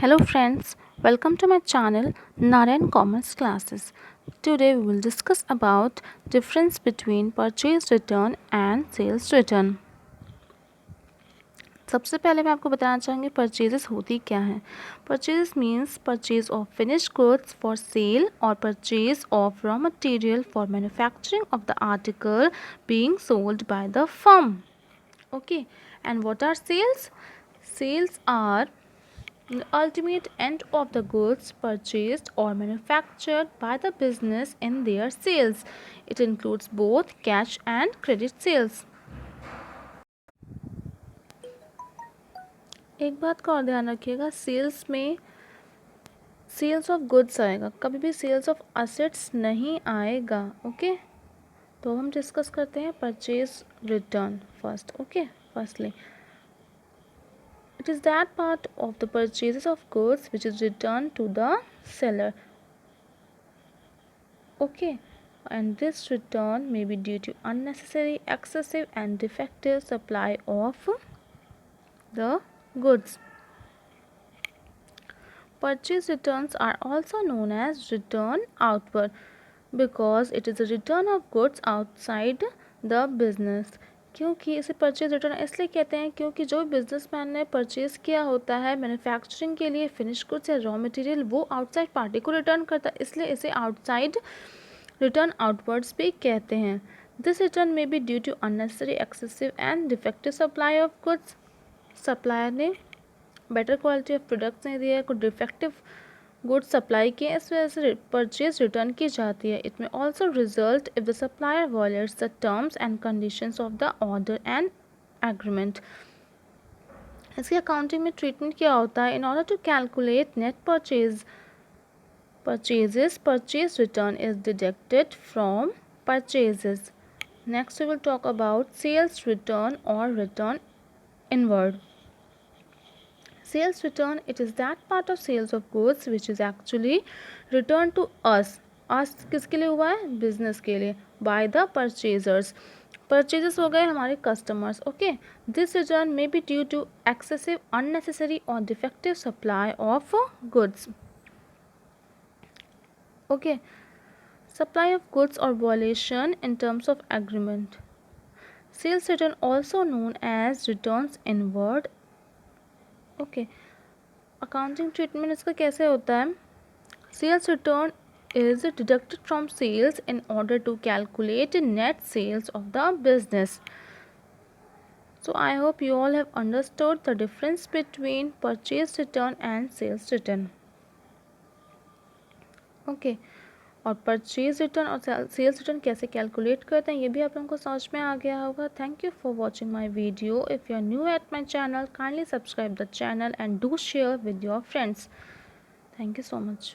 Hello friends, welcome to my channel Narayan Commerce Classes. Today we will discuss about difference between purchase return and sales return. सबसे पहले मैं आपको बताना चाहूँगी purchases होती क्या हैं. Purchase means purchase of finish goods for sale और purchase of raw material for manufacturing of the article being sold by the firm. Okay, and what are sales? Sales are the ultimate end of the goods purchased or manufactured by the business in their sales. It includes both cash and credit sales. एक बात का और ध्यान रखिएगा, sales में sales of goods आएगा, कभी भी सेल्स ऑफ असेट्स नहीं आएगा. ओके, तो हम डिस्कस करते हैं purchase written first. Okay, firstly it is that part of the purchases of goods which is returned to the seller. Okay, and this return may be due to unnecessary, excessive and defective supply of the goods. Purchase returns are also known as return outward because it is a return of goods outside the business. क्योंकि इसे purchase return इसलिए कहते हैं क्योंकि जो businessman ने purchase किया होता है मैन्युफैक्चरिंग के लिए फिनिश गुड्स या रॉ मटेरियल, वो आउटसाइड पार्टी को रिटर्न करता है, इसलिए इसे आउटसाइड रिटर्न आउटवर्ड्स भी कहते हैं. This return may be due to unnecessary, excessive and defective supply of goods. Supplier ने बेटर क्वालिटी ऑफ प्रोडक्ट्स नहीं दिया है, कुछ डिफेक्टिव गुड्स सप्लाई किए, इस वजह से परचेज रिटर्न की जाती है. It may also result if the supplier violates the terms and conditions of the order and agreement. इसकी अकाउंटिंग में ट्रीटमेंट क्या होता है? In order to calculate net purchases, purchase return is deducted from purchases. Next we will talk about sales return or return inward. Sales return, it is that part of sales of goods which is actually returned to us. किसके लिए हुआ है? Business के लिए. By the purchasers. Purchasers हो गए हमारे customers. Okay, this return may be due to excessive, unnecessary और defective supply of goods. Okay, supply of goods or violation in terms of agreement. Sales return also known as returns inward. Okay, accounting treatment इसका कैसे होता है? Sales return is deducted from sales in order to calculate net sales of the business. So I hope you all have understood the difference between purchase return and sales return. Okay, और purchase return और sales return कैसे calculate करते हैं ये भी आप लोगों को समझ में आ गया होगा. Thank you for watching my video. If you are new at my channel, kindly subscribe the channel and do share with your friends. Thank you so much.